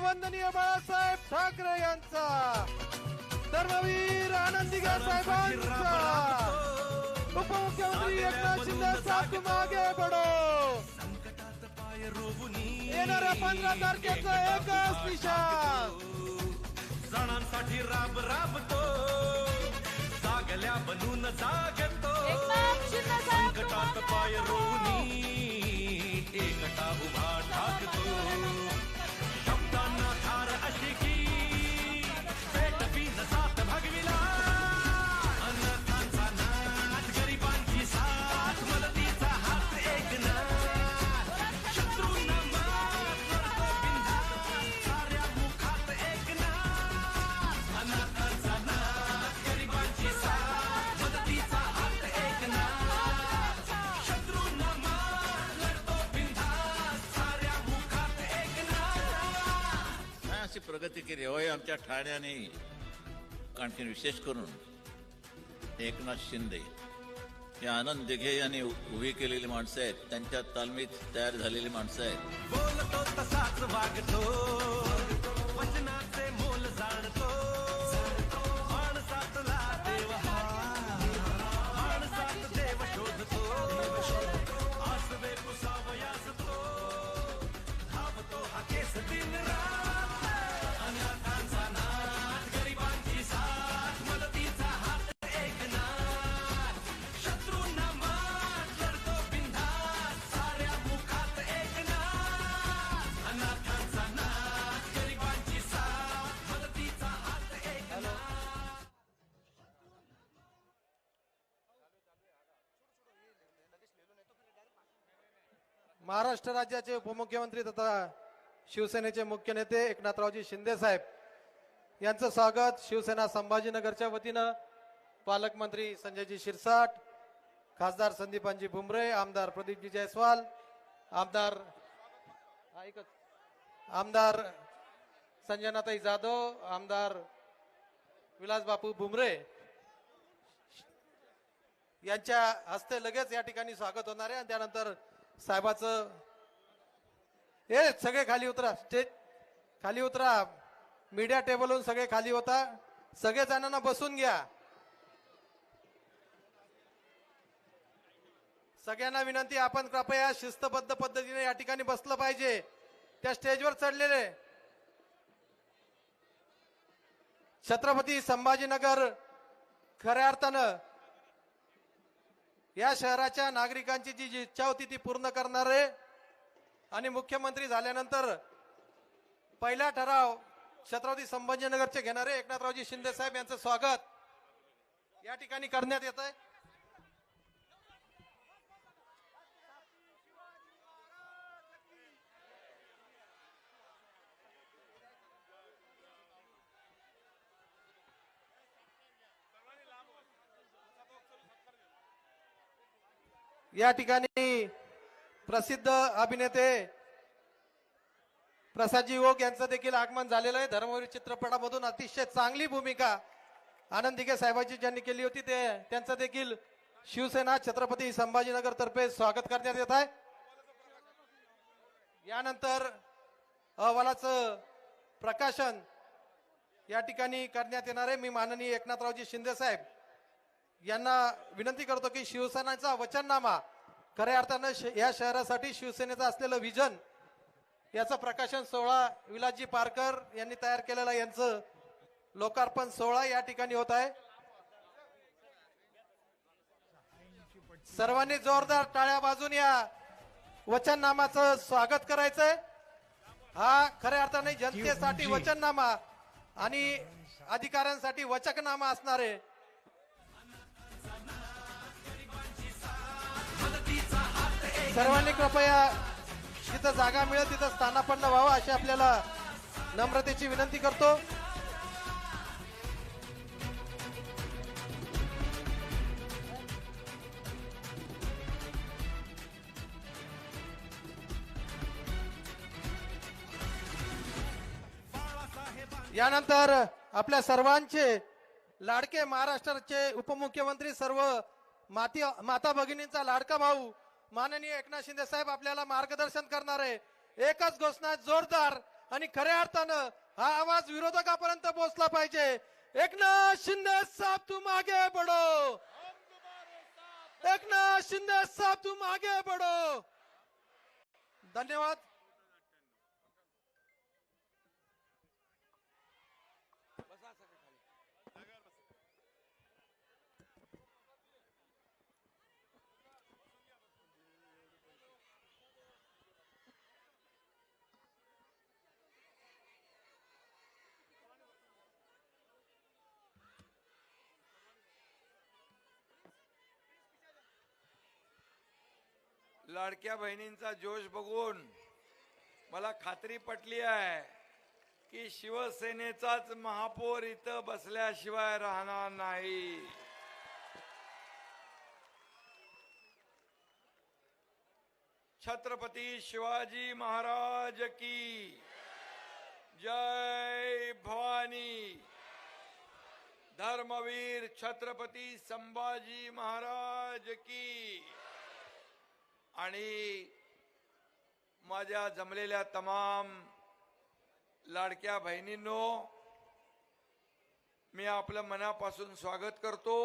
वंदनीय बाळासाहेब ठाकरे यांचा, धर्मवीर आनंदीगा साहेबांचा, उपमुख्यमंत्री एकनाथ शिंदे साहेब तुम आगे बढ़ो. येणाऱ्या 15 तारखेचा एकच निशाण, सणांसाठी राब राबतो, जागल्या बनून जागतो, संकटात पाय रोवनी एकटा उभा ठाकतो. शब्दांना थार अशी की पेटवी साथ भगविला, अनाथांचा नाथ, गरिबांची साथ, मदतीचा हात एकनाथ, शत्रूंना मात करतो बिनधास्त, साऱ्या मुखात एकनाथ. अनाथांचा नाथ, गरिबांची साथ, मदतीचा हात एकनाथ, शत्रूंना मात करतो बिनधास्त, साऱ्या मुखात एकनाथ. अशी प्रगती केली होय आमच्या ठाण्याने. आणखी विशेष करून एकनाथ शिंदे हे आनंद दिघे यांनी उभी केलेली माणसं आहेत, त्यांच्या तालमीत तयार झालेली माणसं आहेत. बोलतो तसाच वागतो, वचनाचे मोल जाणतो, माणसातला देव हा, माणसात देव शोधतो, आसवे पुसावयास तो धावतो हा केस दिन रात. अनाथांचा नाथ, गरिबांची साथ, मदतीचा हात एकनाथ, शत्रूंना मात करतो बिनधास्त, साऱ्या मुखात एकनाथ. अनाथांचा नाथ, गरिबांची साथ, मदतीचा हात एकनाथ. महाराष्ट्र राज्याचे उपमुख्यमंत्री तथा शिवसेनेचे मुख्य नेते एकनाथरावजी शिंदे साहेब यांचं स्वागत शिवसेना संभाजीनगरच्या वतीनं पालकमंत्री संजयजी शिरसाट, खासदार संदीपानजी भुमरे, आमदार प्रदीपजी जायस्वाल, आमदार संजनाताई जाधव, आमदार विलास बापू भुमरे यांच्या हस्ते लगेच या ठिकाणी स्वागत होणार आहे. आणि त्यानंतर साहेबाचं हे सगळे खाली उतरा, स्टेज खाली उतरा, मीडिया टेबलवरून सगळे खाली होता, सगळे जणांना बसून घ्या. सगळ्यांना विनंती, आपण कृपया शिस्तबद्ध पद्धतीने या ठिकाणी बसलं पाहिजे. त्या स्टेजवर चढलेले छत्रपती संभाजीनगर खऱ्या अर्थानं या शहराच्या नागरिकांची जी इच्छा होती ती पूर्ण करणारे आणि मुख्यमंत्री झाल्यानंतर पहिला ठराव छत्रपती संभाजीनगरचे घेणारे एकनाथरावजी शिंदे साहेब यांचं स्वागत या ठिकाणी करण्यात येत आहे. या ठिकाणी प्रसिद्ध अभिनेते प्रसादजी ओक यांचं देखील आगमन झालेलं आहे. धर्मवीर चित्रपटामधून अतिशय चांगली भूमिका आनंद दिघे साहेबांची ज्यांनी केली होती ते त्यांचं देखील शिवसेना छत्रपती संभाजीनगर तर्फे स्वागत करण्यात येत आहे. यानंतर अहवालाचं प्रकाशन या ठिकाणी करण्यात येणार आहे. मी माननीय एकनाथरावजी शिंदे साहेब यांना विनंती करतो की शिवसेनेचा वचननामा, खऱ्या अर्थानं या शहरासाठी शिवसेनेचं असलेलं विजन याचं प्रकाशन सोहळा विलासजी पारकर यांनी तयार केलेला यांचं लोकार्पण सोहळा या ठिकाणी होत आहे. सर्वांनी जोरदार टाळ्या वाजून या वचननामाचं स्वागत करायचंय. हा खऱ्या अर्थाने जनतेसाठी वचननामा आणि अधिकाऱ्यांसाठी वचकनामा असणार आहे. सर्वांनी कृपया जिथं जागा मिळेल तिथं स्थानापन्न व्हावं अशी आपल्याला नम्रतेची विनंती करतो. यानंतर आपल्या सर्वांचे लाडके महाराष्ट्राचे उपमुख्यमंत्री, सर्व माता भगिनींचा लाडका भाऊ माननीय एकनाथ शिंदे साहेब आपल्याला मार्गदर्शन करणार आहे. एकच घोषणा जोरदार, आणि खऱ्या अर्थानं हा आवाज विरोधकापर्यंत पोहोचला पाहिजे. एकनाथ शिंदे साहब तुम आगे बढ़ो. एकनाथ शिंदे साहब तुम आगे बढ़ो. धन्यवाद. लाडक्या बहिणींचा जोश बघून मला खात्री पटली आहे की शिवसेनेचाच महापौर इथं बसल्याशिवाय राहणार नाही. छत्रपती शिवाजी महाराज की जय भवानी. धर्मवीर छत्रपती संभाजी महाराज की. आणि माझ्या जमलेल्या तमाम लाडक्या बहिणींनो, मी आपलं मनापासून स्वागत करतो.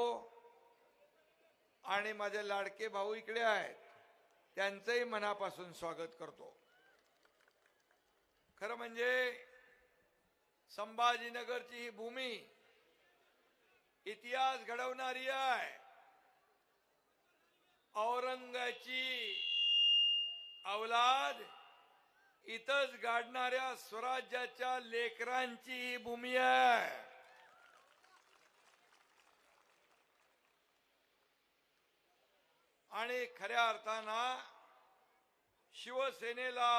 आणि माझे लाडके भाऊ इकडे आहेत, त्यांचंही मनापासून स्वागत करतो. खरं म्हणजे संभाजीनगरची ही भूमी इतिहास घडवणारी आहे. औरंगाची औलाद इथंच गाडणाऱ्या स्वराज्याच्या लेकरांची ही भूमी आहे. आणि खऱ्या अर्थानं शिवसेनेला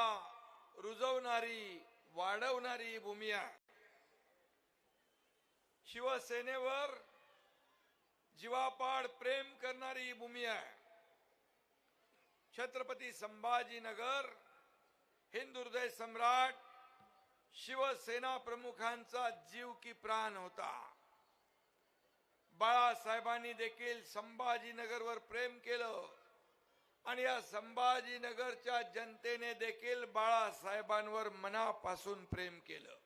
रुजवणारी, वाढवणारी ही भूमी आहे. शिवसेनेवर जीवापाड प्रेम करणारी ही भूमी आहे. छत्रपती संभाजीनगर हिंदू हृदय सम्राट शिवसेना प्रमुखांचा जीव की प्राण होता. बाळासाहेबांनी देखील संभाजीनगरवर प्रेम केलं आणि या संभाजीनगरच्या जनतेने देखील बाळासाहेबांवर मनापासून प्रेम केलं.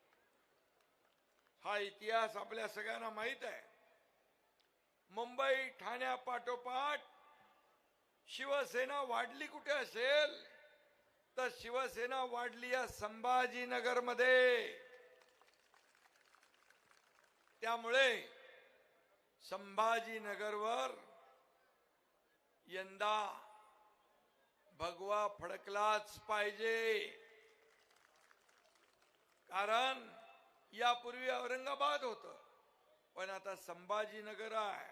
हा इतिहास आपल्या सगळ्यांना माहित आहे. मुंबई ठाण्यापाठोपाठ शिवसेना वाढली कुठे असेल तर शिवसेना वाढली या संभाजीनगरमध्ये. त्यामुळे संभाजीनगरवर यंदा भगवा फडकलाच पाहिजे. कारण यापूर्वी औरंगाबाद होतं, पण आता संभाजीनगर आहे.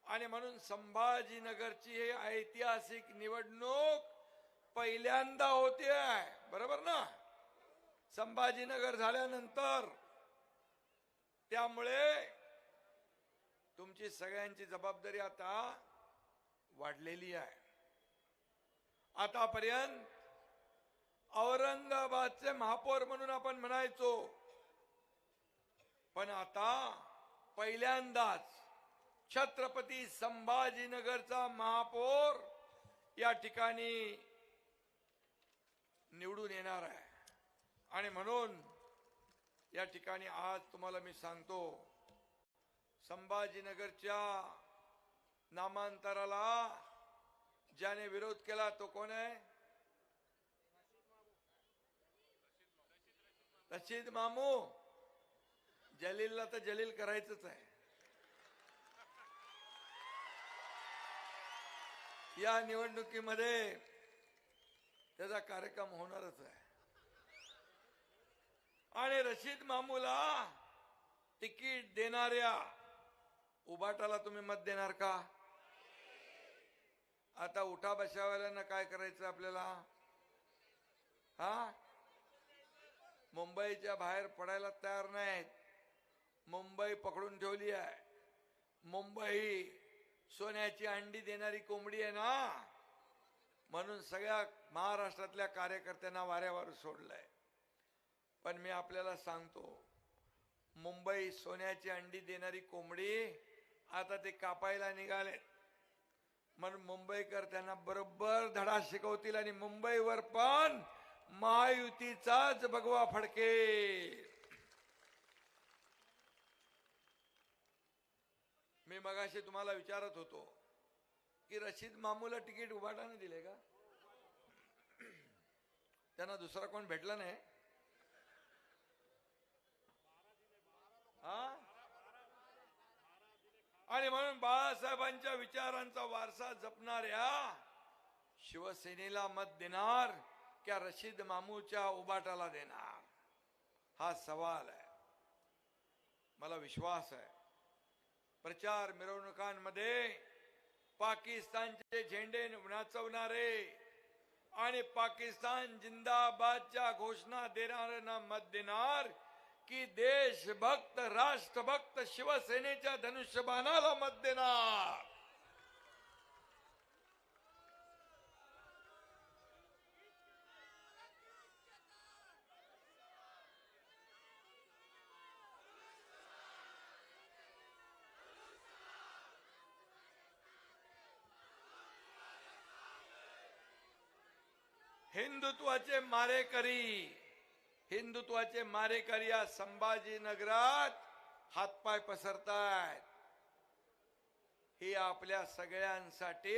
आणि म्हणून संभाजीनगरची ही ऐतिहासिक निवडणूक पहिल्यांदा होते आहे. बरोबर ना? संभाजीनगर झाल्यानंतर. त्यामुळे तुमची सगळ्यांची जबाबदारी आता वाढलेली आहे. आतापर्यंत औरंगाबादचे महापौर म्हणून आपण म्हणायचो, पण आता पहिल्यांदाच छत्रपती संभाजीनगरचा महापौर या ठिकाणी निवडून येणार आहे. आणि म्हणून या ठिकाणी आज तुम्हाला मी सांगतो, संभाजीनगरच्या नामांतराला ज्याने विरोध केला तो कोण आहे? रशीद मामू. जलीलला तर जलील करायचंच आहे. या निवडणुकीमध्ये त्याचा कार्यक्रम होणारच आहे. आणि रशीद मामूला तिकीट देणाऱ्या उबाटाला तुम्ही मत देणार का? आता उठा बशावाल्यांना काय करायचं आपल्याला? हा, मुंबईच्या बाहेर पडायला तयार नाहीत. मुंबई पकडून ठेवली आहे. मुंबई सोन्याची अंडी देणारी कोंबडी आहे ना, म्हणून सगळ्या महाराष्ट्रातल्या कार्यकर्त्यांना वाऱ्यावर सोडलंय. पण मी आपल्याला सांगतो, मुंबई सोन्याची अंडी देणारी कोंबडी आता ते कापायला निघाले. म्हणून मुंबईकर त्यांना बरोबर धडा शिकवतील आणि मुंबईवर पण महायुतीचाच भगवा फडके. मी मगाशी तुम्हाला विचारत होतो की रशीद मामूला तिकीट उभाटाने दिले का? त्यांना दुसरा कोण भेटला नाही. हा, आणि म्हणून बाळासाहेबांच्या विचारांचा वारसा जपणाऱ्या शिवसेनेला मत देणार क्या रशीद मामूच्या उबाटाला देणार, हा सवाल आहे. मला विश्वास आहे प्रचार मिरवणुकांमध्ये पाकिस्तानचे झेंडे नाचवणारे आणि पाकिस्तान जिंदाबादच्या घोषणा देणाऱ्यांना मत देणार की देशभक्त राष्ट्रभक्त शिवसेनेच्या धनुष्यबाणाला मत देणार. हिंदुत्वाचे मारेकरी या संभाजीनगरात हातपाय पसरतायत. ही आपल्या सगळ्यांसाठी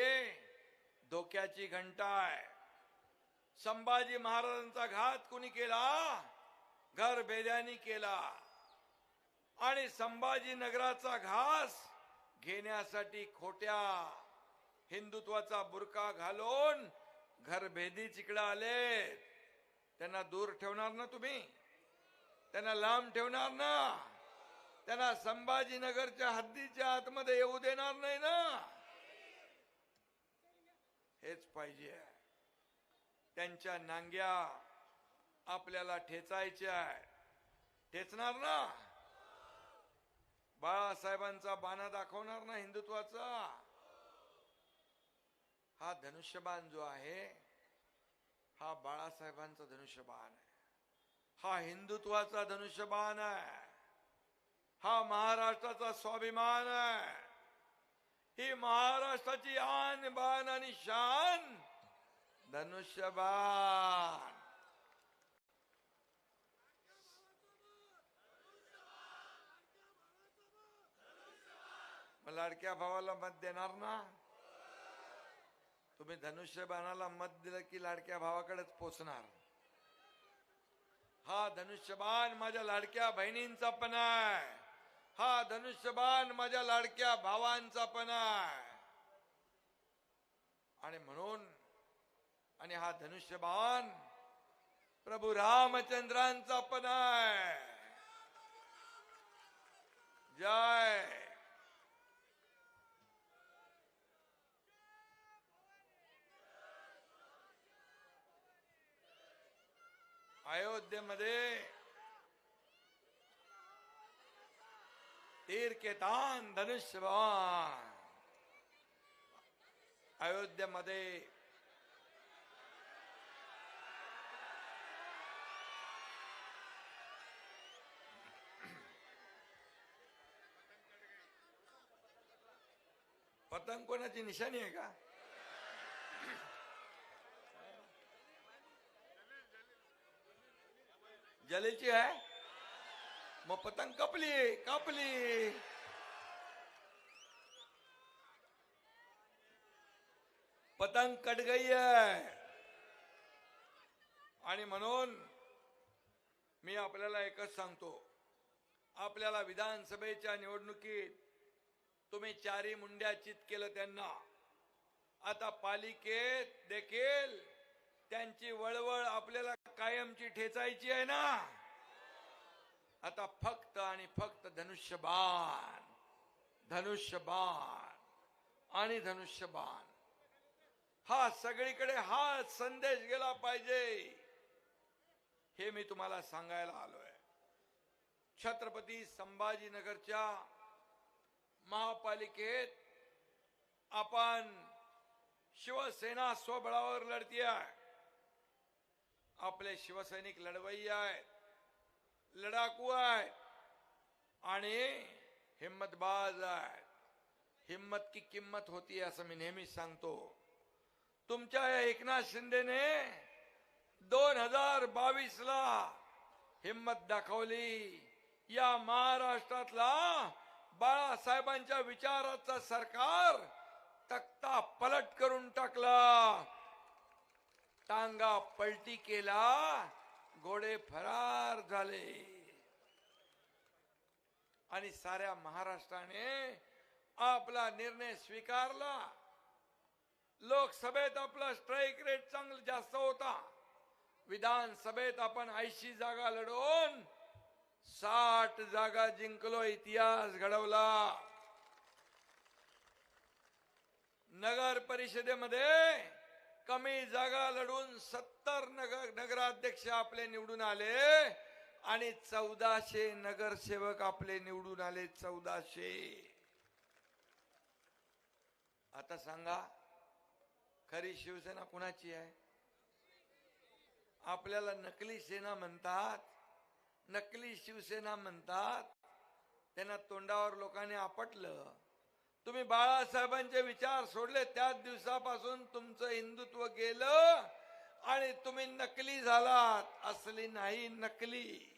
धोक्याची घंटा आहे. संभाजी महाराजांचा घात कुणी केला? घरभेद्यांनी केला. आणि संभाजीनगराचा घास घेण्यासाठी खोट्या हिंदुत्वाचा बुरका घालून घरभेदी तिकडे आले. त्यांना दूर ठेवणार ना तुम्ही? त्यांना लांब ठेवणार ना? त्यांना संभाजीनगरच्या हद्दीच्या आतमध्ये येऊ देणार नाही ना? हेच पाहिजे. त्यांच्या नांग्या आपल्याला ठेचायच्या. ठेचणार ना? बाळासाहेबांचा बाणा दाखवणार ना हिंदुत्वाचा? हा धनुष्यबाण जो आहे हा बाळासाहेबांचा धनुष्यबाण आहे. हा हिंदुत्वाचा धनुष्यबाण आहे. हा महाराष्ट्राचा स्वाभिमान आहे. ही महाराष्ट्राची आन बान आणि शान धनुष्यबाण. मग लाडक्या भावाला मत देणार ना? तुम्ही धनुष्यबाणाला मत दिलं की लाडक्या भावाकडेच पोचणार. हा धनुष्यबाण माझ्या लाडक्या बहिणींचा पण आहे. हा धनुष्यबाण माझ्या लाडक्या भावांचा पण आहे. आणि म्हणून हा धनुष्यबाण प्रभू रामचंद्रांचा पण आहे. जय. अयोध्येमध्ये तीर के तान धनुष्यबाण. अयोध्येमध्ये पतंग कोणाची निशाणी आहे का? जलेची आहे. मग पतंग कापली. पतंग कट गई आहे. आणि म्हणून मी आपल्याला एकच सांगतो, आपल्याला विधानसभेच्या निवडणुकीत तुम्ही चारी मुंड्या चित केलं त्यांना. आता पालिकेत देखील त्यांची वळवळ आपल्याला कायमची ठेचायची आहे ना. आता फक्त आणि फक्त धनुष्यबाण आणि धनुष्यबाण हा सगळीकडे हा संदेश गेला पाहिजे. हे मी तुम्हाला सांगायला आलोय. छत्रपती संभाजीनगरच्या महापालिकेत आपण शिवसेना स्वबळावर लढतीये. आपले शिवसैनिक लढवय्ये आहेत, लढाकू आहेत आणि हिम्मतबाज आहेत. हिम्मत की किंमत होती असं मी नेहमीच सांगतो. तुमच्या या एकनाथ शिंदेने 2022ला हिम्मत दाखवली. या महाराष्ट्रातला बाळासाहेबांच्या विचाराचा सरकार तख्ता पलट करून टाकला. टांगा पलटी केला, घोडे फरार झाले. आणि साऱ्या महाराष्ट्राने आपला निर्णय स्वीकारला. लोकसभेत आपला स्ट्राईक रेट चांगला जास्त होता. विधानसभेत आपण 80 जागा लढवून 60 जागा जिंकलो. इतिहास घडवला. नगर परिषदेमध्ये कमी जागा लढून 70 नगराध्यक्ष आपले निवडून आले आणि 1400 नगरसेवक आपले निवडून आले. 1400. आता सांगा, खरी शिवसेना कुणाची आहे? आपल्याला नकली सेना म्हणतात, नकली शिवसेना म्हणतात. त्यांना तोंडावर लोकांनी आपटलं. तुम्ही बाळासाहेबांचे विचार सोडले, त्याच दिवसापासून तुमचं हिंदुत्व गेलं आणि तुम्ही नकली झालात. असली नाही, नकली.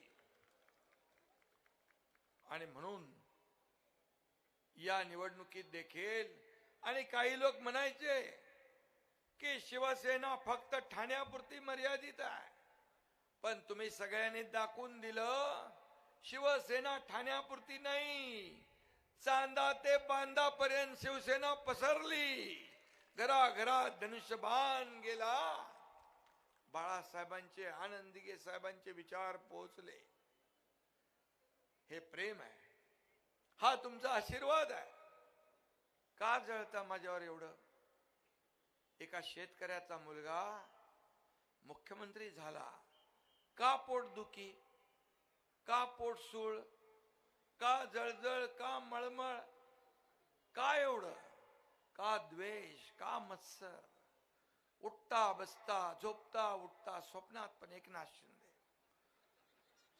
आणि म्हणून या निवडणुकीत देखील आणि काही लोक म्हणायचे की शिवसेना फक्त ठाण्यापुरती मर्यादित आहे. पण तुम्ही सगळ्यांनी दाखवून दिलं, शिवसेना ठाण्यापुरती नाही, चांदा ते बांधापर्यंत शिवसेना पसरली. घराघरात धनुष्यबाण गेला. बाळासाहेबांचे, आनंद दिघे साहेबांचे विचार पोहोचले. हे प्रेम आहे, हा तुमचा आशीर्वाद आहे. का जळता माझ्यावर एवढं? एका शेतकऱ्याचा मुलगा मुख्यमंत्री झाला. का पोटदुखी, का पोटसूळ, का जळजळ, का मळमळ, का एवढं? का द्वेष, का मत्सर? उठता बसता, झोपता उठता, स्वप्नात पण एकनाथ शिंदे,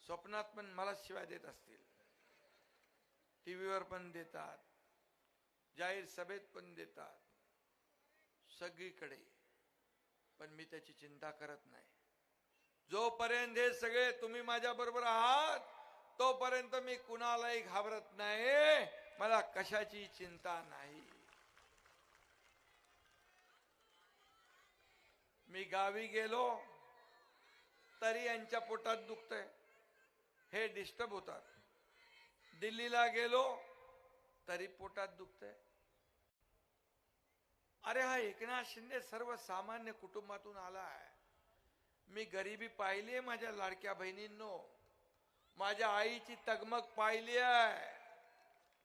स्वप्नात पण मला शिवाय देत असतील, टीव्हीवर पण देतात, जाहीर सभेत पण देतात, सगळीकडे. पण मी त्याची चिंता करत नाही. जोपर्यंत हे सगळे तुम्ही माझ्या बरोबर आहात तोपर्यंत मी कुणालाही घाबरत नाही. मला कशाची चिंता नाही. मी गावी गेलो तरी यांच्या पोटात दुखतंय, हे डिस्टर्ब होतात. दिल्लीला गेलो तरी पोटात दुखतंय. अरे हा एकनाथ शिंदे सर्वसामान्य कुटुंबातून आला आहे. मी गरिबी पाहिली आहे माझ्या लाडक्या बहिणींनो. माझ्या आईची तगमग पाहिली आहे,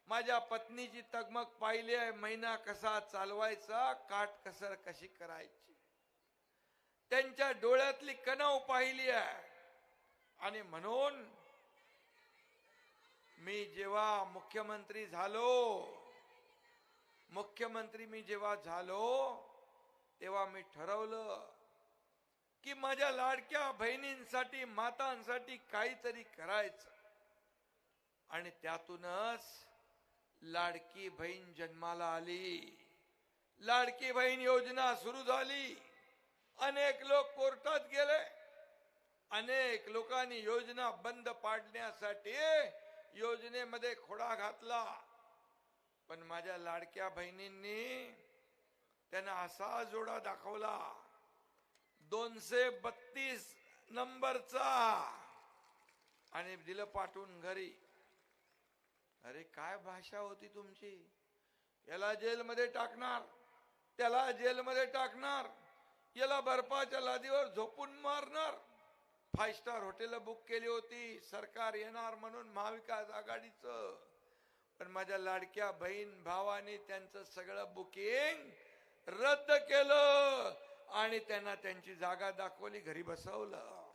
माझ्या पत्नीची तगमग पाहिली आहे. महिना कसा चालवायचा, काटकसर कशी करायची, त्यांच्या डोळ्यातली कणव पाहिली आहे. आणि म्हणून मी जेव्हा मुख्यमंत्री झालो तेव्हा मी ठरवलं की माझ्या लाडक्या बहिणींसाठी, मातांसाठी काहीतरी करायचं. आणि त्यातूनच लाडकी बहीण जन्माला आली. लाडकी बहीण योजना सुरू झाली. अनेक लोक कोर्टात गेले. अनेक लोकांनी योजना बंद पाडण्यासाठी योजनेमध्ये खोडा घातला. पण माझ्या लाडक्या बहिणींनी त्यांना असा जोडा दाखवला 232 नंबरचा आणि दिलं पाठवून घरी. अरे काय भाषा होती तुमची? याला जेलमध्ये टाकणार, त्याला जेलमध्ये टाकणार, याला बर्फाच्या लादीवर झोपून मारणार. 5 स्टार हॉटेल बुक केली होती सरकार येणार म्हणून महाविकास आघाडीचं. पण माझ्या लाडक्या बहीण भावाने त्यांचं सगळं बुकिंग रद्द केलं आणि त्यांना त्यांची जागा दाखवली, घरी बसवलं.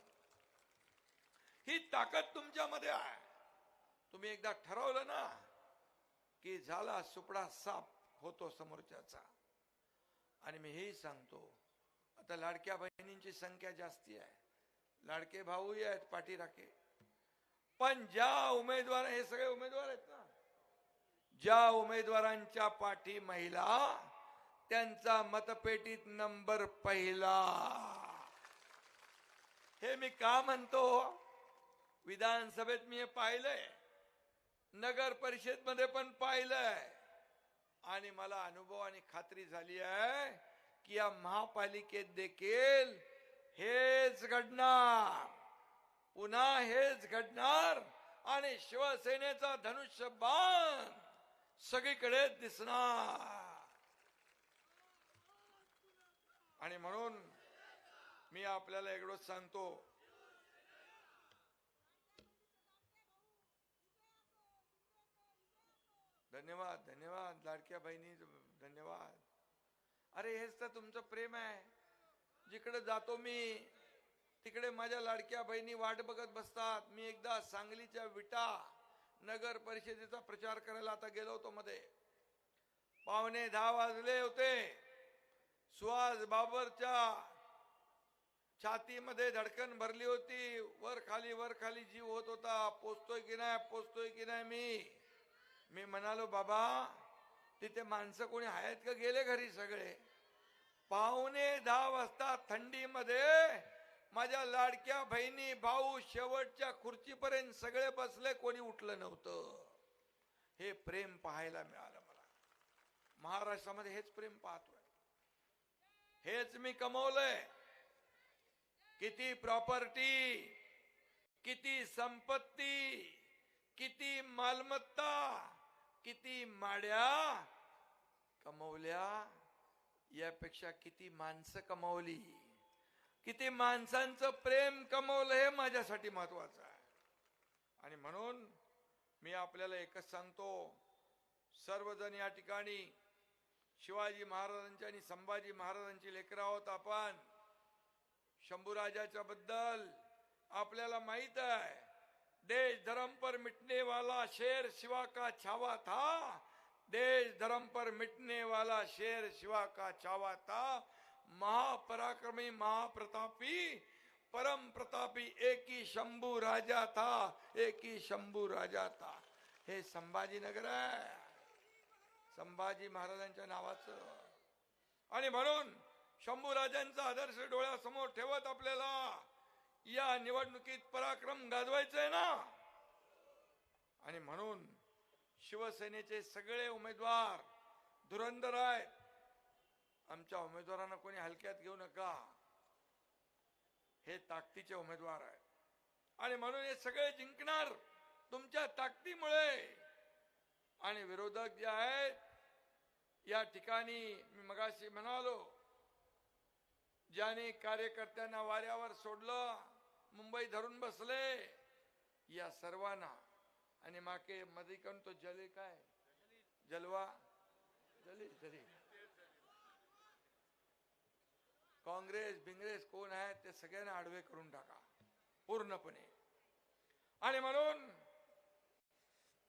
ही ताकद तुमच्यामध्ये आहे. तुम्ही एकदा ठरवलं ना की झाला सुपडा साफ होतो समोरच्याचा. आणि मी हेही सांगतो, आता लाडक्या बहिणींची संख्या जास्ती आहे, लाडके भाऊही आहेत पाठीराखे. पण ज्या उमेदवार, हे सगळे उमेदवार आहेत ना, ज्या उमेदवारांच्या पाठी महिला, त्यांचा मतपेटीत नंबर पहिला. हे मी का म्हणतो, विधानसभेत मी हे पाहिलंय, नगर परिषद मध्ये पण पाहिलंय, आणि मला अनुभव आणि खात्री झाली आहे की या महापालिकेत देखील हेच घडणार, पुन्हा हेच घडणार, आणि शिवसेनेचा धनुष्यबाण सगळीकडे दिसणार. आणि म्हणून मी आपल्याला एवढंच सांगतो, धन्यवाद धन्यवाद लाडक्या बहिणी, धन्यवाद. अरे हेच तर तुमचं प्रेम आहे. जिकडे जातो मी तिकडे माझ्या लाडक्या बहिणी वाट बघत बसतात. मी एकदा सांगलीच्या विटा नगर परिषदेचा प्रचार करायला आता गेलो होतो मध्ये, 9:45 वाजले होते. सुहास बाबरच्या छातीमध्ये धडकन भरली होती, वर खाली जीव होत होता. पोचतोय की नाही मी म्हणालो, बाबा तिथे माणसं कोणी आहेत का, गेले घरी सगळे. 9:45 वाजता थंडीमध्ये माझ्या लाडक्या बहिणी भाऊ शेवटच्या खुर्चीपर्यंत सगळे बसले, कोणी उठलं नव्हतं. हे प्रेम पाहायला मिळालं मला. महाराष्ट्रामध्ये हेच प्रेम पाहतोय, हेच मी कमवलंय. किती प्रॉपर्टी, किती संपत्ती, किती मालमत्ता, किती माड्या कमवल्या, यापेक्षा किती माणसं कमवली, किती माणसांचं प्रेम कमवलं, हे माझ्यासाठी महत्वाचं आहे. आणि म्हणून मी आपल्याला एकच सांगतो, सर्वजण या ठिकाणी शिवाजी महाराजांची आणि संभाजी महाराजांची लेकरं आहोत आपण. शंभूराजाच्या बद्दल आपल्याला माहित आहे, देश धर्म पर मिटने वाला शेर शिवा का छावा था, देश धर्म पर मिटने वाला शेर शिवा का छावा था. महापराक्रमी महाप्रतापी परम प्रतापी एक ही शंभू राजा था, एक ही शंभू राजा था. हे संभाजीनगर आहे, संभाजी महाराजांच्या नावाचं. आणि म्हणून शंभू राजांचा आदर्श डोळ्यासमोर ठेवत आपल्याला या निवडणुकीत पराक्रम गाजवायचंय ना. आणि म्हणून शिवसेनेचे सगळे उमेदवार धुरंधर आहेत. आमच्या उमेदवारांना कोणी हलक्यात घेऊ नका, हे ताकदीचे उमेदवार आहेत. आणि म्हणून हे सगळे जिंकणार तुमच्या ताकदीमुळे. आणि विरोधक जे आहेत या ठिकाणी, मी मगाशी म्हणालो, ज्याने कार्यकर्त्यांना वाऱ्यावर सोडलं, मुंबई धरून बसले, या सर्वांना, आणि माके मध्ये कोण तो जले काय जलवा जली काँग्रेस बिंग्रेस कोण आहे ते सगळ्यांना आडवे करून टाका पूर्णपणे. आणि म्हणून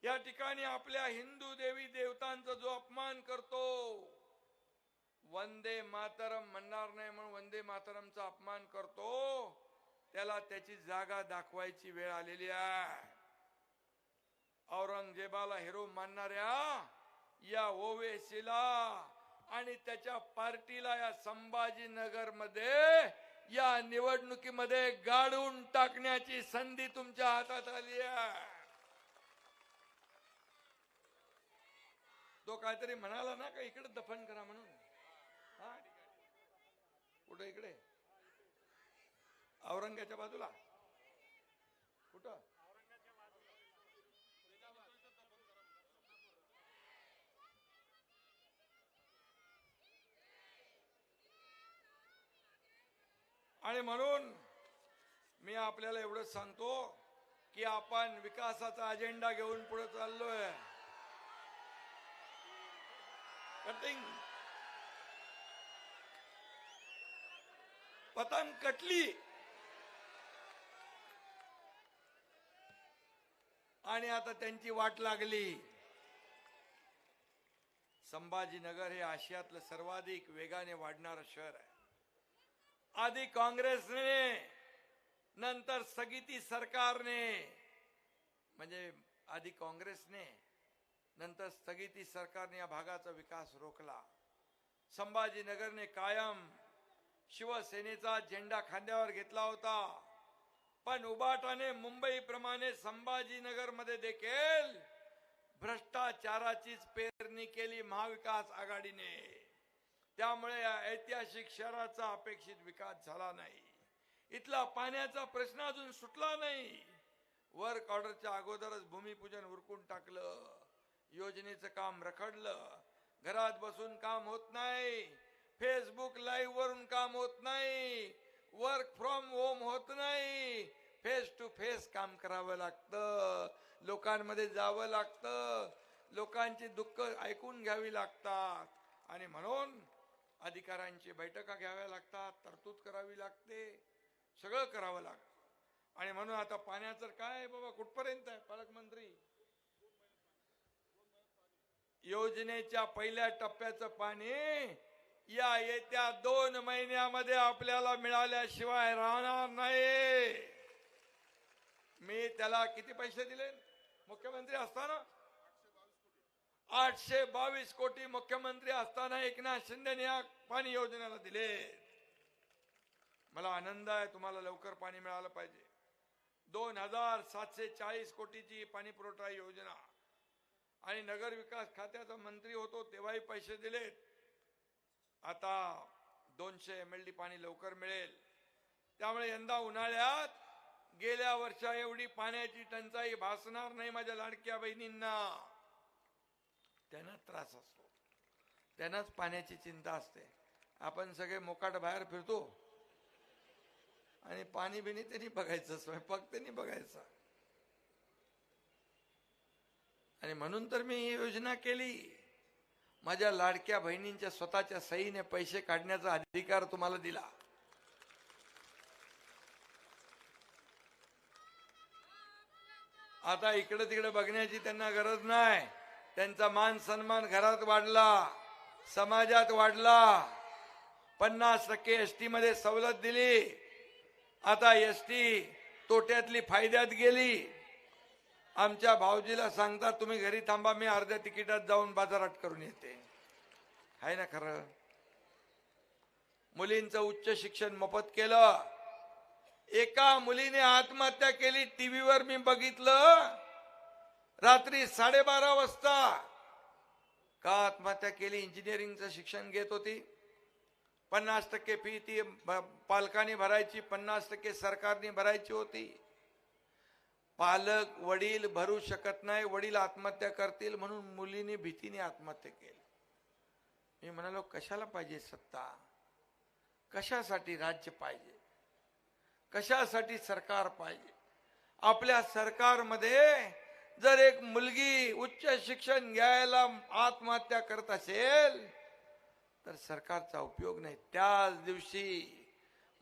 या ठिकाणी आपल्या हिंदू देवी देवतांचा जो अपमान करतो, वंदे मातरम म्हणणार नाही म्हणून वंदे मातरमचा अपमान करतो, त्याला त्याची जागा दाखवायची वेळ आलेली आहे. औरंगजेबाला हिरो मानणाऱ्या या ओवेसीला आणि त्याच्या पार्टीला या संभाजीनगर मध्ये या निवडणुकीमध्ये गाडून टाकण्याची संधी तुमच्या हातात आली आहे. तो काहीतरी म्हणाला ना का इकडे दफन करा म्हणून, हा कुठे इकडे औरंगाच्या बाजूला कुठं, आणि म्हणून मी आपल्याला एवढंच सांगतो की आपण विकासाचा अजेंडा घेऊन पुढे चाललोय. कटिंग पतंग कटली आणि आता त्यांची वाट लागली. संभाजीनगर हे आशियातलं सर्वाधिक वेगाने वाढणारं शहर आहे. आधी काँग्रेसने, नंतर स्थगिती सरकारने, म्हणजे आधी काँग्रेसने नंतर स्थगिती सरकारने या भागाचा विकास रोखला. संभाजीनगरने कायम शिवसेनेचा झेंडा खांद्यावर घेतला होता. पण उबाटाने मुंबईप्रमाणे संभाजीनगरमध्ये देखील भ्रष्टाचाराचीच पेरणी केली महाविकास आघाडीने. त्यामुळे या ऐतिहासिक शहराचा अपेक्षित विकास झाला नाही. इथला पाण्याचा प्रश्न अजून सुटला नाही. वर्क ऑर्डरच्या अगोदरच भूमिपूजन उरकून टाकलं. योजनेचं काम रखडलं. घरात बसून काम होत नाही. फेसबुक लाईव्ह वरून काम होत नाही. वर्क फ्रॉम होम होत नाही. फेस टू फेस काम करावं लागतं. लोकांमध्ये जावं लागतं. लोकांची दुःख ऐकून घ्यावी लागतात. आणि म्हणून अधिकाऱ्यांची बैठका घ्याव्या लागतात. तरतूद करावी लागते. सगळं करावं लागतं. आणि म्हणून आता पाण्याचं काय बाबा कुठपर्यंत आहे पालकमंत्री? योजनेच्या पहिल्या टप्प्याचं पाणी या येत्या 2 महिन्यामध्ये आपल्याला मिळाल्याशिवाय राहणार नाही. मी त्याला किती पैसे दिले मुख्यमंत्री असताना? 822 कोटी मुख्यमंत्री असताना एकनाथ शिंदेने या पाणी योजनेला दिले. मला आनंद आहे. तुम्हाला लवकर पाणी मिळालं पाहिजे. 2740 कोटीची पाणी पुरवठा योजना आणि नगर विकास खात्याचा मंत्री होतो तेव्हाही पैसे दिलेत. आता 200 MLD पाणी लवकर मिळेल. त्यामुळे यंदा उन्हाळ्यात गेल्या वर्षा एवढी पाण्याची टंचाई भासणार नाही माझ्या लाडक्या बहिणींना. त्यांना त्रास असतो. त्यांनाच पाण्याची चिंता असते. आपण सगळे मोकाट बाहेर फिरतो आणि पाणी बिनी त्यांनी बघायचं, स्वयंपाक त्यांनी बघायचा. आणि म्हणून तर मी ही योजना केली. माझ्या लाडक्या बहिणींच्या स्वतःच्या सहीने पैसे काढण्याचा अधिकार तुम्हाला दिला. आता इकडे तिकडे बघण्याची त्यांना गरज नाही. त्यांचा मान सन्मान घरात वाढला, समाजात वाढला. 50% एसटी मध्ये सवलत दिली. आता एसटी तोट्यातली फायद्यात गेली. आमच्या भाऊजीला सांगतात तुम्ही घरी थांबा, मी अर्ध्या तिकिटात जाऊन बाजारात करून येते. आहे ना खरं? मुलींचं उच्च शिक्षण मोफत केलं. एका मुलीने आत्महत्या केली. टीव्हीवर मी बघितलं. रात्री 12:30 वाजता. का आत्महत्या केली? इंजिनिअरिंगचं शिक्षण घेत होती. 50% फी ती पालकांनी भरायची, 50% सरकारने भरायची होती. पालक वडील भरू शकत नाही, वडील आत्महत्या करतील म्हणून मुलीने भीतीने आत्महत्या केली. मी म्हणालो कशाला पाहिजे सत्ता? कशासाठी राज्य पाहिजे? कशासाठी सरकार पाहिजे? आपल्या सरकारमध्ये जर एक मुलगी उच्च शिक्षण घ्यायला आत्महत्या करत असेल तर सरकारचा उपयोग नाही. त्याच दिवशी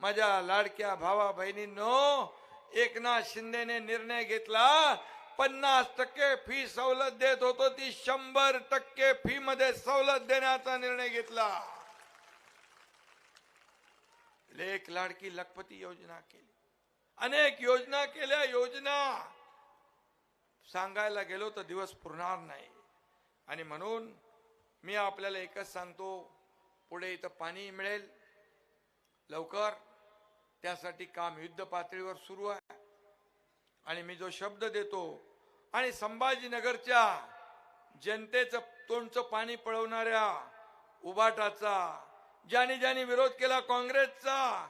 माझ्या लाडक्या भावा बहिणींनो, एकनाथ शिंदेने निर्णय घेतला. 50% फी सवलत देत होतो ती 100% फी मध्ये सवलत देण्याचा निर्णय घेतला. लेक लाडकी लखपती योजना केली. अनेक योजना केल्या. योजना सांगायला गेलो तर दिवस पुरणार नाही. आणि म्हणून मी आपल्याला एकच सांगतो, पुढे इथं पाणी मिळेल लवकर. त्यासाठी काम युद्ध पातळीवर सुरू आहे. आणि मी जो शब्द देतो आणि संभाजीनगरच्या जनतेचं तोंडचं पाणी पळवणाऱ्या उबाटाचा ज्याने ज्याने विरोध केला काँग्रेसचा,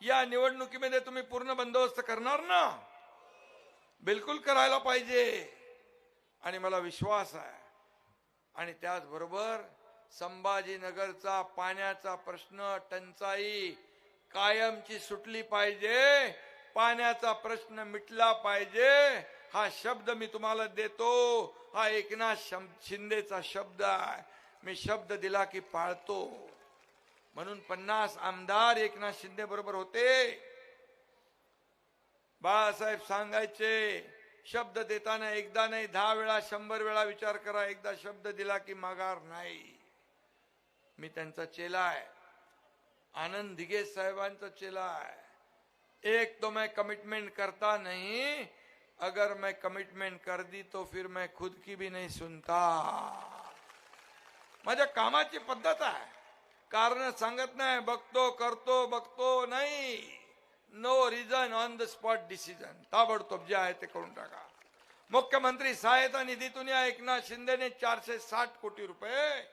या निवडणुकीमध्ये तुम्ही पूर्ण बंदोबस्त करणार ना? बिलकुल करायला पाहिजे. आणि मला विश्वास आहे. आणि त्याचबरोबर संभाजीनगरचा पाण्याचा प्रश्न, टंचाई कायमची सुटली पाहिजे. पाण्याचा प्रश्न मिटला पाहिजे. हा शब्द मी तुम्हाला देतो. हा एकनाथ शिंदेचा शब्द आहे. मी शब्द दिला की पाळतो. म्हणून 50 आमदार एकनाथ शिंदे बरोबर होते. बाळासाहेब सांगायचे, शब्द देताना एकदा नाही 10 वेळा 100 वेळा विचार करा. एकदा शब्द दिला की माघार नाही. मी त्यांचा चेला आहे. आनंद दिघे साहेबांचा चेला आहे. एक तो मैं कमिटमेंट करता नहीं, अगर मैं कमिटमेंट कर दी तो फिर मैं खुद की भी नहीं सुनता. माझ्या कामाची पद्धत आहे. कारण सांगत नाही, बघतो करतो बघतो नाही. No reason on the spot decision, ताबडतोब जे आहे ते करून टाका. मुख्यमंत्री सहायता निधीतून या एकनाथ शिंदेने 460 कोटी रुपये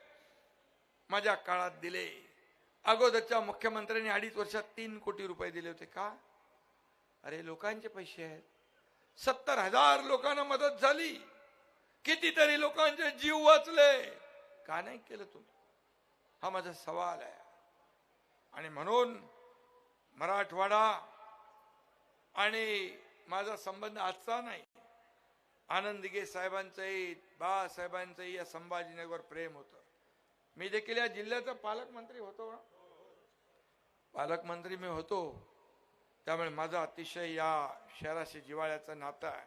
माझ्या काळात दिले. अगोदरच्या मुख्यमंत्र्यांनी 2.5 वर्षात 3 कोटी रुपये दिले होते. का? अरे लोकांचे पैसे आहेत. 70,000 लोकांना मदत झाली, कितीतरी लोकांचे जीव वाचले. का नाही केलं तुम्ही? हा माझा सवाल आहे. आणि म्हणून मराठवाडा आणि माझा संबंध आजचा नाही, आनंद दिघे साहेबांचंही बाळासाहेबांचंही या संभाजीनगरवर प्रेम होतं. मी देखील या जिल्ह्याचा पालकमंत्री होतो, पालकमंत्री मी होतो. त्यामुळे माझा अतिशय या शहराशी जिव्हाळ्याचं नातं आहे.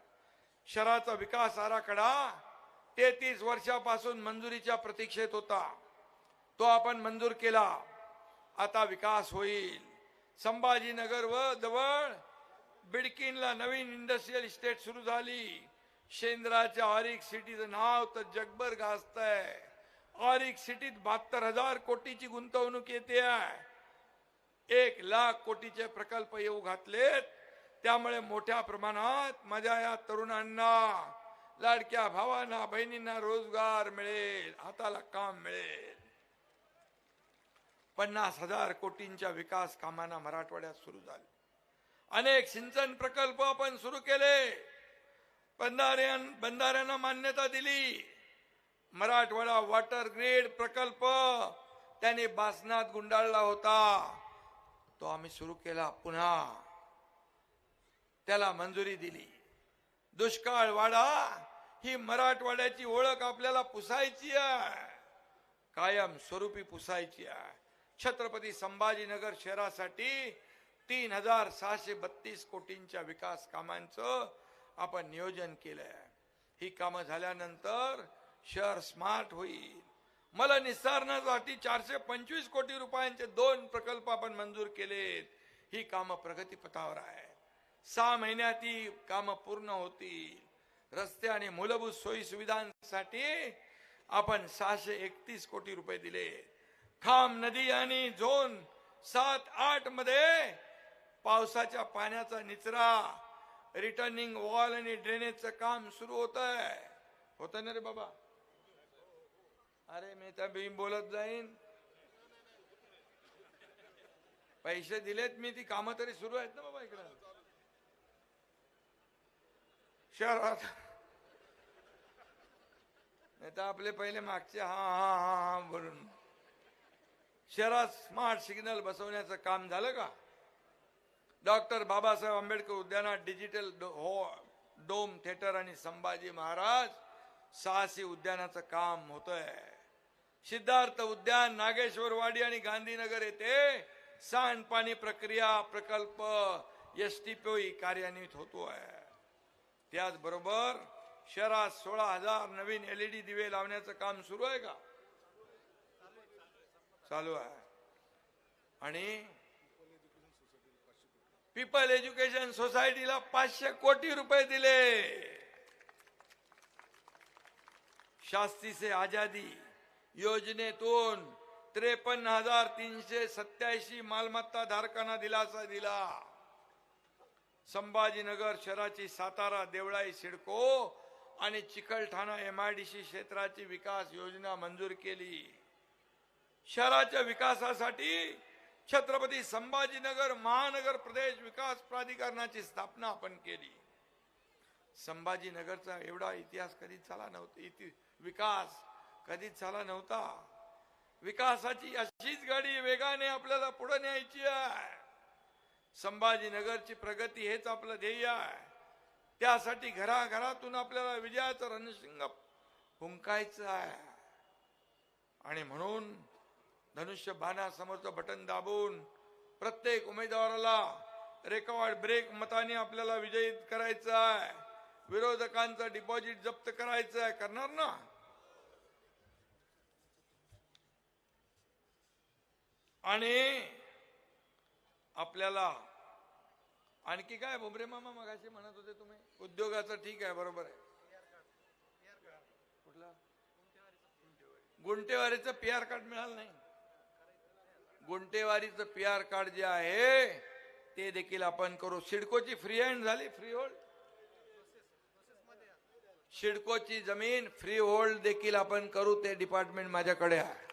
शहराचा विकास आराखडा 33 वर्षापासून मंजुरीच्या प्रतीक्षेत होता, तो आपण मंजूर केला. आता विकास होईल. संभाजीनगर व जवळ बिडकीनला नवीन इंडस्ट्रियल इस्टेट सुरू झाली. शेंद्राच्या ऑरिक सिटीचं नाव तर जगभर गाजतंय. ऑरिक सिटीत 72,000 कोटीची गुंतवणूक येते आहे. 1,00,000 कोटीचे प्रकल्प येऊ घातलेत. त्यामुळे मोठ्या प्रमाणात माझ्या या तरुणांना, लाडक्या भावांना, बहिणींना रोजगार मिळेल, हाताला काम मिळेल. 50,000 कोटींच्या विकास कामांना मराठवाड्यात सुरू झाले. अनेक सिंचन प्रकल्प आपण सुरू केले. बंधाऱ्यांना मान्यता दिली. मराठवाडा वॉटर ग्रीड प्रकल्प त्याने बासनात गुंडाळला होता, तो आम्ही सुरू केला. पुन्हा त्याला मंजुरी दिली. दुष्काळ वाडा ही मराठवाड्याची ओळख आपल्याला पुसायची आहे, कायम स्वरूपी पुसायची आहे. छत्रपती संभाजीनगर शहरासाठी 3,632 कोटींच्या विकास कामांचं आपण नियोजन केलंय. ही कामं झाल्यानंतर शहर स्मार्ट होईल. मला निस्सारणासाठी 425 कोटी रुपयांचे 2 प्रकल्प आपण मंजूर केलेत. ही कामं प्रगतीपथावर आहे. 6 महिन्यात ही कामं पूर्ण होतील. रस्ते आणि मूलभूत सोयी सुविधांसाठी आपण 631 कोटी रुपये दिले. खाम नदी आणि झोन 7-8 मध्ये पावसाच्या पाण्याचा निचरा, रिटर्निंग वॉल आणि ड्रेनेजचं काम सुरू होत आहे. होतं ना रे बाबा? अरे मी त्या बी बोलत जाईन. पैसे दिलेत मी, ती कामं तरी सुरू आहेत ना बाबा इकडं शहरात. नाही तर आपले पहिले मागचे हा हा हा हा बोलून. शहरात स्मार्ट सिग्नल बसवण्याचं काम झालं का? डॉक्टर बाबासाहेब आंबेडकर उद्यानात डिजिटल डोम थिएटर आणि संभाजी महाराज साहसी उद्यानाचं काम होतंय. सिद्धार्थ उद्यान, नागेश्वरवाडी आणि गांधीनगर येथे सांडपाणी प्रक्रिया प्रकल्प एसटीपी कार्यान्वित होतोय. त्याचबरोबर शहरात 16,000 नवीन LED दिवे लावण्याचं काम सुरू आहे का? चालू आहे. आणि पीपल एज्युकेशन सोसायटीला 500 कोटी रुपये दिले. शास्त्री से आजादी योजनेतून 53,387 मालमत्ता धारकांना दिलासा दिला. संभाजीनगर शहराची सातारा देवळाई सिडको आणि चिकलठाणा MIDC क्षेत्राची विकास योजना मंजूर केली. शहराच्या विकासासाठी छत्रपती संभाजीनगर महानगर प्रदेश विकास प्राधिकरणाची स्थापना आपण केली. संभाजीनगरचा एवढा इतिहास कधीच झाला नव्हता, विकास कधीच झाला नव्हता. विकासाची अशीच गाडी वेगाने आपल्याला पुढे न्यायची आहे. संभाजीनगरची प्रगती हेच आपलं ध्येय आहे. त्यासाठी घराघरातून आपल्याला विजयाचं रणशिंग फुंकायचं आहे. आणि म्हणून धनुष्य बाणासमोरचं बटन दाबून प्रत्येक उमेदवाराला रेकॉर्ड ब्रेक मताने आपल्याला विजयी करायचं आहे. विरोधकांचं डिपॉझिट जप्त करायचं आहे. करणार ना? आणि आपल्याला आणखी काय भुमरे मामा मगाशी म्हणत होते तुम्ही? उद्योगाचं ठीक आहे, बरोबर आहे. कुठला? गुंटेवारीचं PR कार्ड मिळालं नाही. गुंटेवारीचं PR कार्ड जे आहे ते देखील आपण करू. सिडकोची फ्री हँड झाली, फ्री होल्ड. सिडकोची जमीन फ्री होल्ड देखील आपण करू, ते डिपार्टमेंट माझ्याकडे आहे.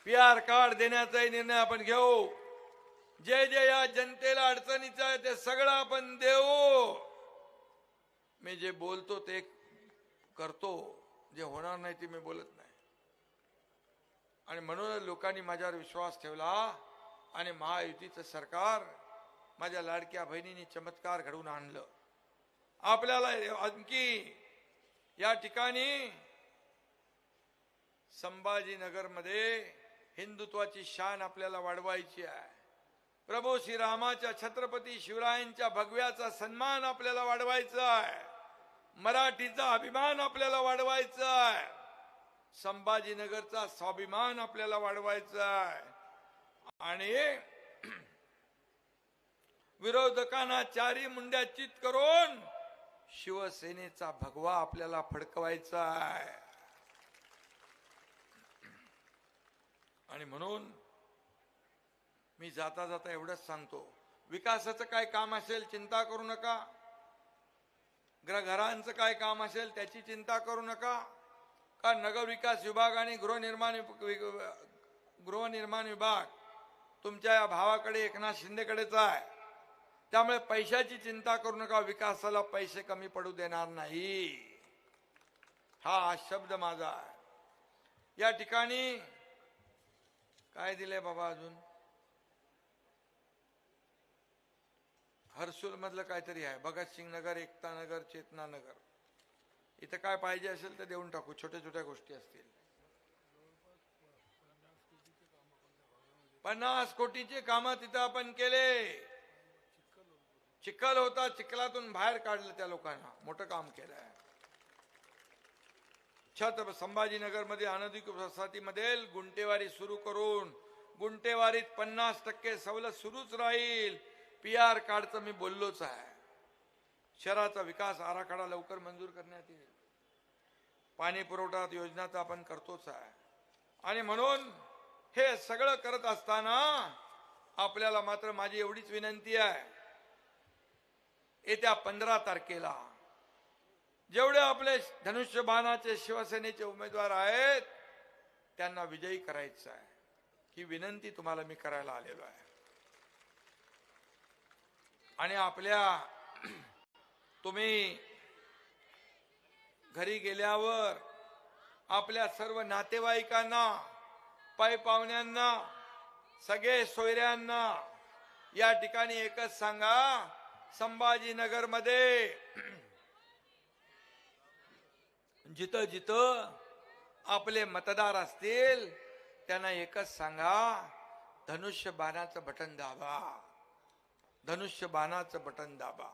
PR कार्ड देण्याचाही निर्णय आपण घेऊ. जे जे या जनतेला अडचणीचं आहे ते सगळं आपण देऊ. मी जे बोलतो ते करतो, जे होणार नाही ते मी बोलत नाही. आणि म्हणून लोकांनी माझ्यावर विश्वास ठेवला आणि महायुतीचं सरकार माझ्या लाडक्या बहिणींनी चमत्कार घडवून आणलं. आपल्याला आणखी या ठिकाणी संभाजीनगरमध्ये हिंदुत्वाची शान आपल्याला वाढवायची आहे. प्रभू श्रीरामाच्या, छत्रपती शिवरायांच्या भगव्याचा सन्मान आपल्याला वाढवायचा आहे. मराठीचा अभिमान आपल्याला वाढवायचा आहे. संभाजीनगरचा स्वाभिमान आपल्याला वाढवायचा आहे. आणि विरोधकांना चारी मुंड्या चित करून शिवसेनेचा भगवा आपल्याला फडकवायचा आहे. आणि म्हणून मी जाता जाता एवढंच सांगतो, विकासाचं काय काम असेल चिंता करू नका. घरांचं काय काम असेल त्याची चिंता करू नका. का नगर विकास विभाग आणि गृहनिर्माण विभाग तुमच्या या भावाकडे, एकनाथ शिंदेकडेच आहे. त्यामुळे पैशाची चिंता करू नका. विकासाला पैसे कमी पडू देणार नाही, हा शब्द माझा आहे. या ठिकाणी काय दिले बाबा अजून? हर्सुल मधलं काहीतरी आहे, भगतसिंग नगर, एकता नगर, चेतना नगर. इथं काय पाहिजे असेल तर देऊन टाकू. छोट्या छोट्या गोष्टी असतील. 50 कोटीचे काम तिथं आपण केले. चिखल होता, चिखलातून बाहेर काढलं त्या लोकांना, मोठं काम केलंय. संभाजीनगर मध्ये अनधिकृत वसाहतीमध्ये गुंटेवारी सुरू करून गुंटेवारीत 50% सवलत सुरूच राहील. PR कार्डचं मी बोललोच आहे. शहराचा विकास आराखडा लवकर मंजूर करण्यात येईल. पाणी पुरवठा योजनाचा आपण करतोच आहे. आणि म्हणून हे सगळं करत असताना आपल्याला मात्र माझी एवढीच विनंती आहे, येत्या 15 तारखेला जेवढे आपले धनुष्यबाणाचे शिवसेनेचे उमेदवार आहेत त्यांना विजयी करायचं आहे. ही विनंती तुम्हाला मी करायला आलेलो आहे. आणि तुम्ही घरी गेल्यावर आपल्या सर्व नातेवाईकांना, पाय पाहुण्यांना, सगळे सोयऱ्यांना या ठिकाणी एकच सांगा, संभाजीनगर मध्ये जिथं जिथं आपले मतदार असतील त्यांना एकच सांगा, धनुष्य बाणाचं बटन दाबा, धनुष्य बाणाचं बटन दाबा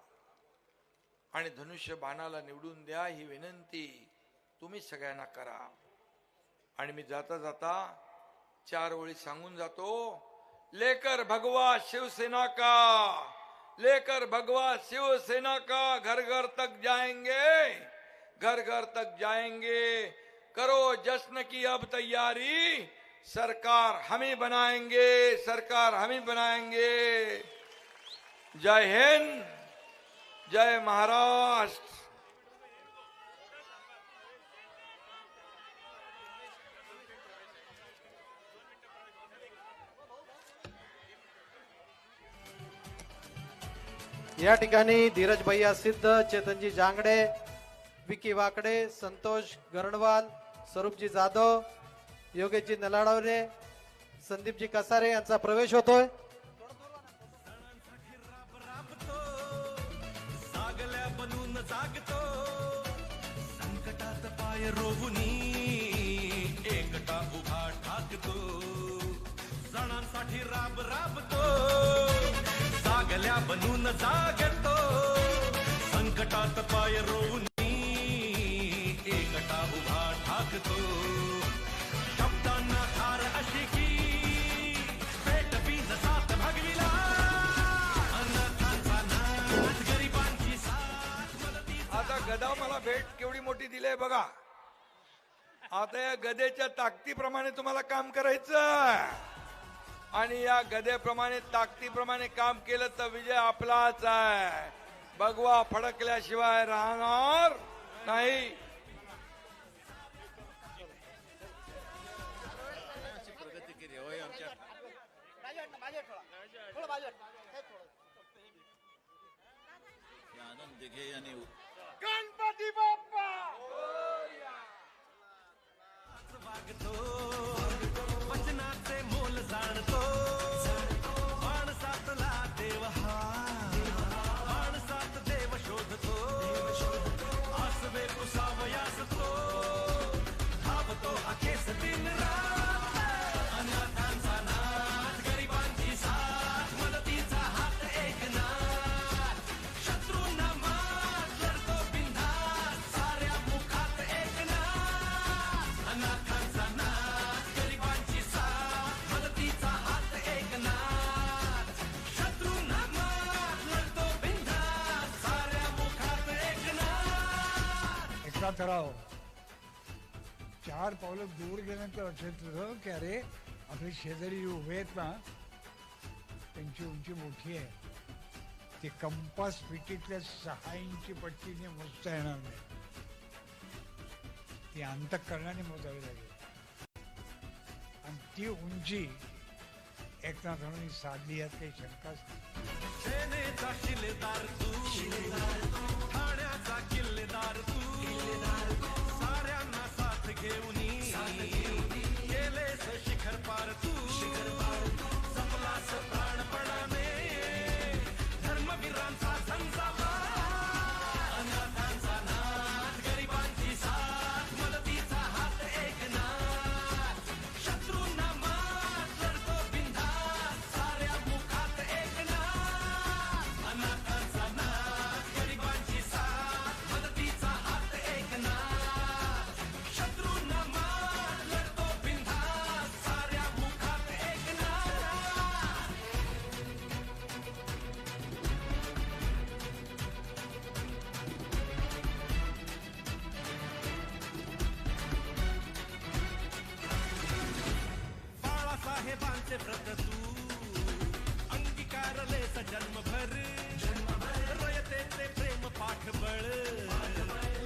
आणि धनुष्य बाणाला निवडून द्या. ही विनंती तुम्ही सगळ्यांना करा. आणि मी जाता जाता 4 ओळी सांगून जातो. लेकर भगवा शिवसेना का, लेकर भगवा शिवसेना का, घर घर तक जाएंगे, घर घर तक जाएंगे. करो जश्न की अब तैयारी, सरकार हम ही बनाएंगे, सरकार हम ही बनाएंगे. जय हिंद, जय महाराष्ट्र. या ठिकाणी धीरज भैया सिद्ध, चेतनजी जांगडे, विकी वाकडे, संतोष गरणवाल, स्वरूपजी जाधव, योगेशजी नलाडवरे, संदीपजी कसारे यांचा प्रवेश होतोय. जागल्या बनून जागतो, संकटात पाय रोवुनी एकटा उभा ठाकतो. जणांसाठी राब राबतो, जागल्या बनून जागतो, संकटात पाय रोवुनी एकटा उभा ठाकतो. शब्दांना धार अशी की पेट बीज साथ भगविला, अनाथांचा नाथ, गरिबांची साथ मदती. आता गदा मला भेट केवढी मोठी दिली आहे बघा. आता या गदेच्या ताकदीप्रमाणे तुम्हाला काम करायचं. आणि या गदेप्रमाणे ताकदीप्रमाणे काम केलं तर विजय आपलाच आहे. भगवा फडकल्याशिवाय राहणार नाही. प्रगती केली होय आमच्या आनंद दिघे यांनी गणपती बाप्पा वागतो वचनाचे मोल जाणतो माणसातला देव हा माणसात देव शोधतो आसवे पुसावयास तो धावतो अखेस दिन रात अनाथांचा नाथ गरिबांची साथ मदतीचा हात एकनाथ शत्रूंना मात लढतो बिनधास्त साऱ्या मुखात एकनाथ अनाथांचा नाथ गरिबांची साथ मदतीचा हात एकनाथ शत्रूंना मात लढतो बिनधास्त साऱ्या मुखात एकनाथ. एकनाथराव 4 पावलं दूर गेल्यानंतर लक्षात येतं की अरे आपले शेजारी जे उभे आहेत ना त्यांची उंची मोठी आहे. ते कंपास पिटीतल्या 6 इंची पट्टीने मोजता येणार नाही. ती अंतःकरणाने मोजावी लागेल आणि ती उंची एकनाथरावांनी साधली यात काही शंकाच नाही. सेनेचा शिलेदार तू ठाण्याचा किल्लेदार तू साऱ्यांना साथ घेऊन गेलेस शिखर पार तू जपलास प्राणपणाने धर्मवीरांचा झंझावा अनाथांचा नाथ गरिबांची साथ मदतीचा हात एकनाथ शत्रूंना मात लढतो बिनधास्त साऱ्या मुखात एकनाथ अनाथांचा नाथ गरिबांची साथ मदतीचा हात एकनाथ शत्रूंना मात लढतो बिनधास्त साऱ्या मुखात एकनाथ. बाळासाहेबांचे व्रत तू अंगीकारलेस जन्मभर रयतेचे प्रेम पाठबळ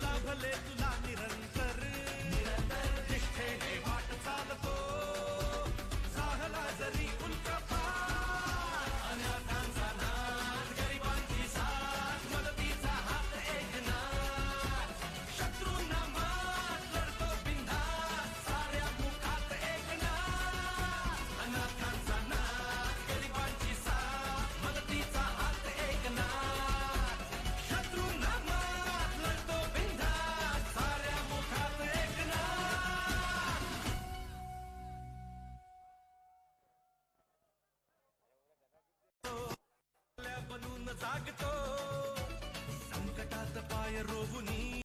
लाभले तुला निरंतर निष्ठेने वाट चालतो साहला जरी उल्कापात अनाथांचा नाथ गरिबांची साथ मदतीचा हात एकनाथ शत्रूंना मात लढतो बिनधास्त साऱ्या मुखात एकनाथ अनाथांचा नाथ गरिबांची साथ मदतीचा हात एकनाथ शत्रूंना मात लढतो बिनधास्त साऱ्या मुखात एकनाथ. बनून जागतो संकटात पाय रोवूनी